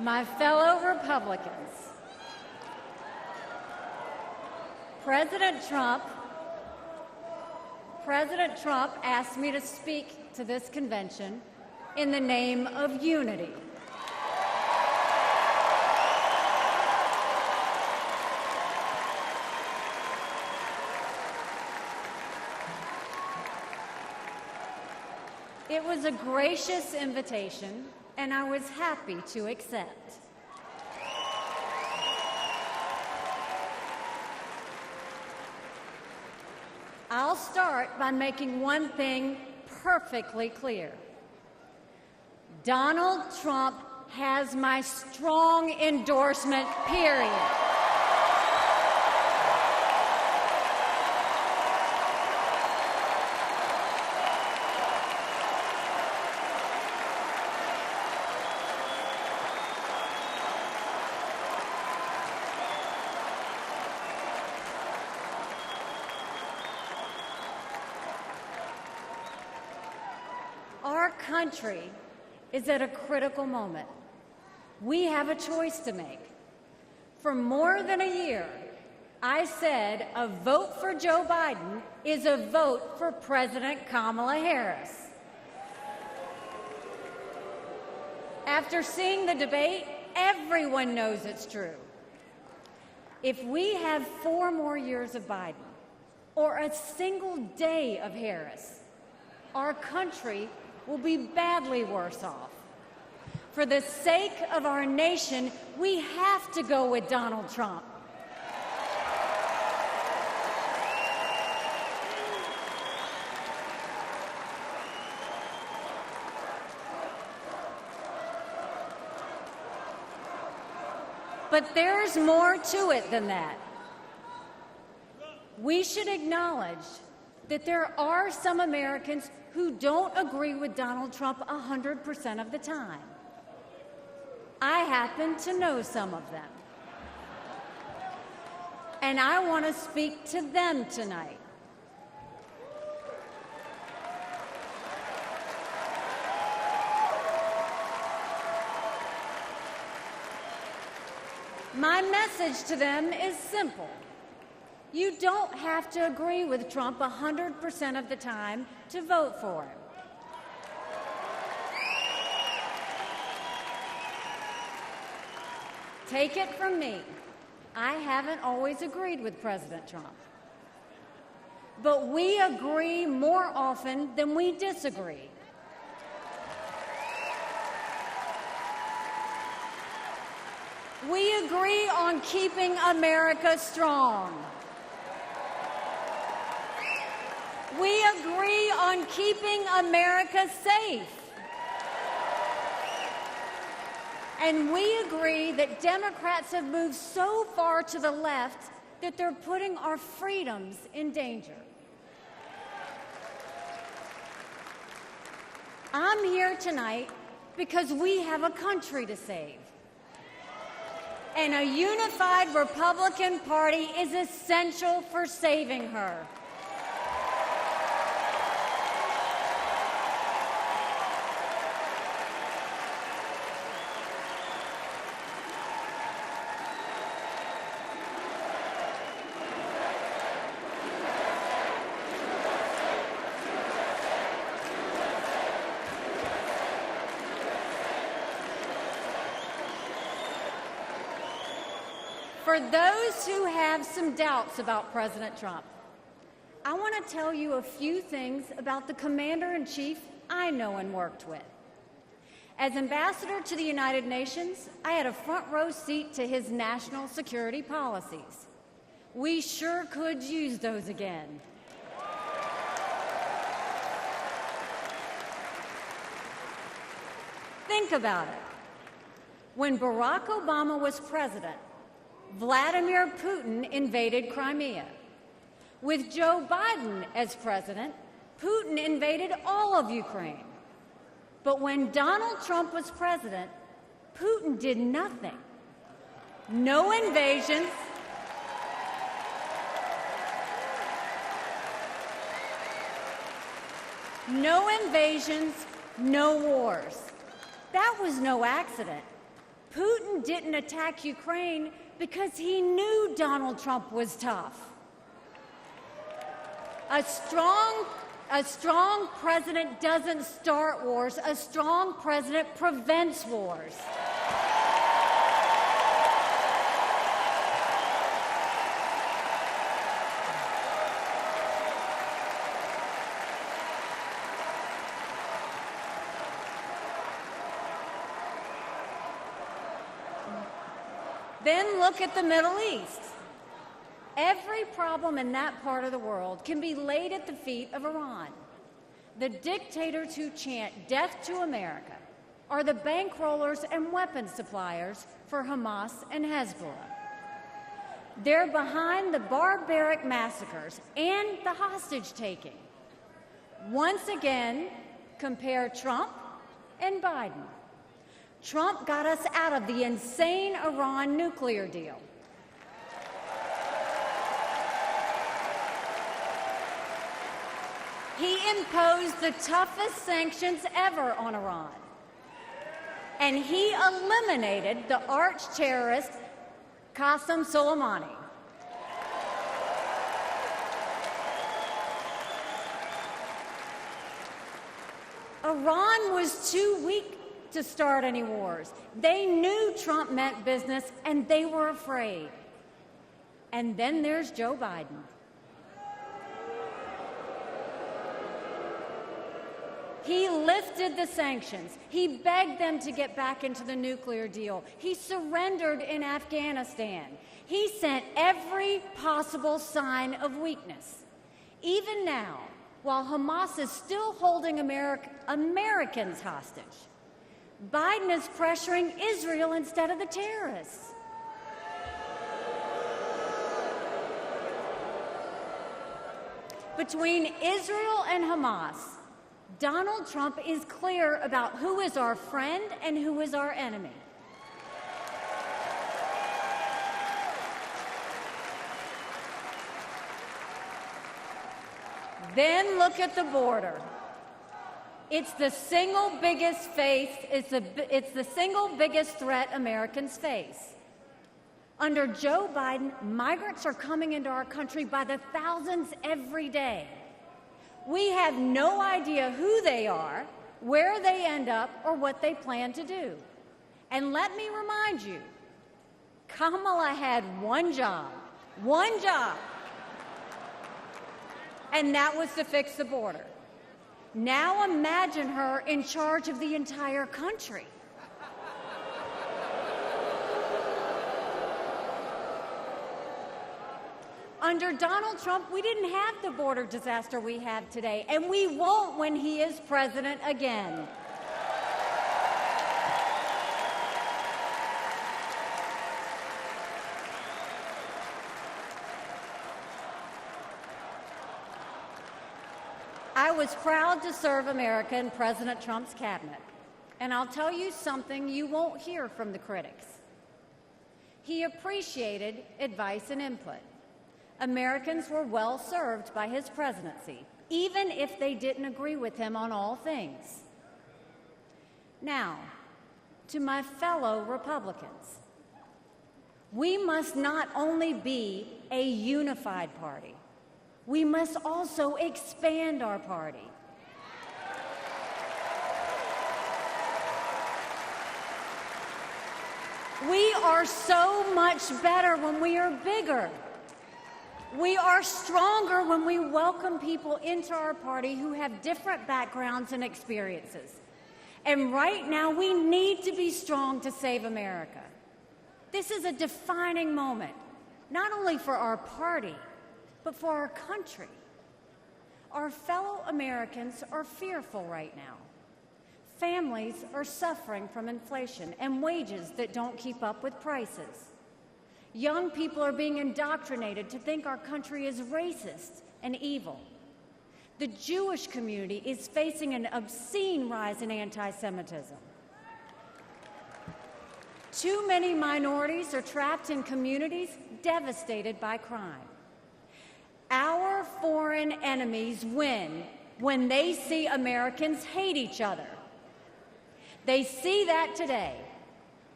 My fellow Republicans, President Trump asked me to speak to this convention in the name of unity. It was a gracious invitation, and I was happy to accept. I'll start by making one thing perfectly clear. Donald Trump has my strong endorsement, period. Our country is at a critical moment. We have a choice to make. For more than a year, I said a vote for Joe Biden is a vote for President Kamala Harris. After seeing the debate, everyone knows it's true. If we have 4 more years of Biden or a single day of Harris, our country will be badly worse off. For the sake of our nation, we have to go with Donald Trump. But there's more to it than that. We should acknowledge that there are some Americans who don't agree with Donald Trump 100% of the time. I happen to know some of them. And I want to speak to them tonight. My message to them is simple. You don't have to agree with Trump 100% of the time to vote for him. Take it from me, I haven't always agreed with President Trump. But we agree more often than we disagree. We agree on keeping America strong. We agree on keeping America safe. And we agree that Democrats have moved so far to the left that they're putting our freedoms in danger. I'm here tonight because we have a country to save. And a unified Republican Party is essential for saving her. For those who have some doubts about President Trump, I want to tell you a few things about the Commander-in-Chief I know and worked with. As ambassador to the United Nations, I had a front row seat to his national security policies. We sure could use those again. Think about it. When Barack Obama was president, Vladimir Putin invaded Crimea. With Joe Biden as president, Putin invaded all of Ukraine. But when Donald Trump was president, Putin did nothing. No invasions. No invasions, no wars. That was no accident. Putin didn't attack Ukraine because he knew Donald Trump was tough. A strong president doesn't start wars. A strong president prevents wars. Then look at the Middle East. Every problem in that part of the world can be laid at the feet of Iran. The dictators who chant death to America are the bankrollers and weapons suppliers for Hamas and Hezbollah. They're behind the barbaric massacres and the hostage-taking. Once again, compare Trump and Biden. Trump got us out of the insane Iran nuclear deal. He imposed the toughest sanctions ever on Iran. And he eliminated the arch-terrorist Qasem Soleimani. Iran was too weak to start any wars. They knew Trump meant business, and they were afraid. And then there's Joe Biden. He lifted the sanctions. He begged them to get back into the nuclear deal. He surrendered in Afghanistan. He sent every possible sign of weakness. Even now, while Hamas is still holding Americans hostage, Biden is pressuring Israel instead of the terrorists. Between Israel and Hamas, Donald Trump is clear about who is our friend and who is our enemy. Then look at the border. It's the single biggest it's the single biggest threat Americans face. Under Joe Biden, migrants are coming into our country by the thousands every day. We have no idea who they are, where they end up, or what they plan to do. And let me remind you, Kamala had one job, and that was to fix the border. Now imagine her in charge of the entire country. Under Donald Trump, we didn't have the border disaster we have today, and we won't when he is president again. I was proud to serve America in President Trump's cabinet, and I'll tell you something you won't hear from the critics. He appreciated advice and input. Americans were well served by his presidency, even if they didn't agree with him on all things. Now, to my fellow Republicans, we must not only be a unified party, we must also expand our party. We are so much better when we are bigger. We are stronger when we welcome people into our party who have different backgrounds and experiences. And right now, we need to be strong to save America. This is a defining moment, not only for our party, but for our country. Our fellow Americans are fearful right now. Families are suffering from inflation and wages that don't keep up with prices. Young people are being indoctrinated to think our country is racist and evil. The Jewish community is facing an obscene rise in anti-Semitism. Too many minorities are trapped in communities devastated by crime. Our foreign enemies win when they see Americans hate each other. They see that today.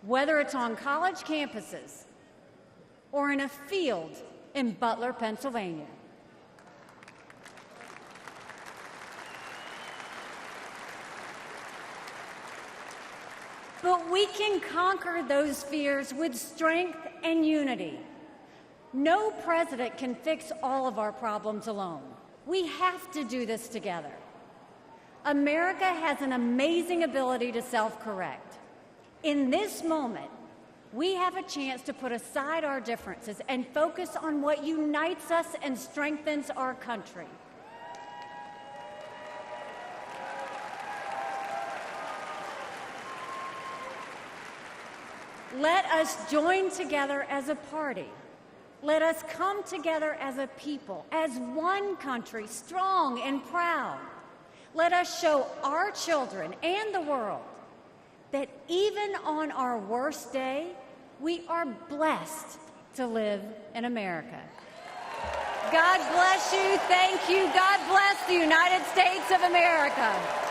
whether it's on college campuses or in a field in Butler, Pennsylvania. But we can conquer those fears with strength and unity. No president can fix all of our problems alone. We have to do this together. America has an amazing ability to self-correct. In this moment, we have a chance to put aside our differences and focus on what unites us and strengthens our country. Let us join together as a party. Let us come together as a people, as one country, strong and proud. Let us show our children and the world that even on our worst day, we are blessed to live in America. God bless you. Thank you. God bless the United States of America.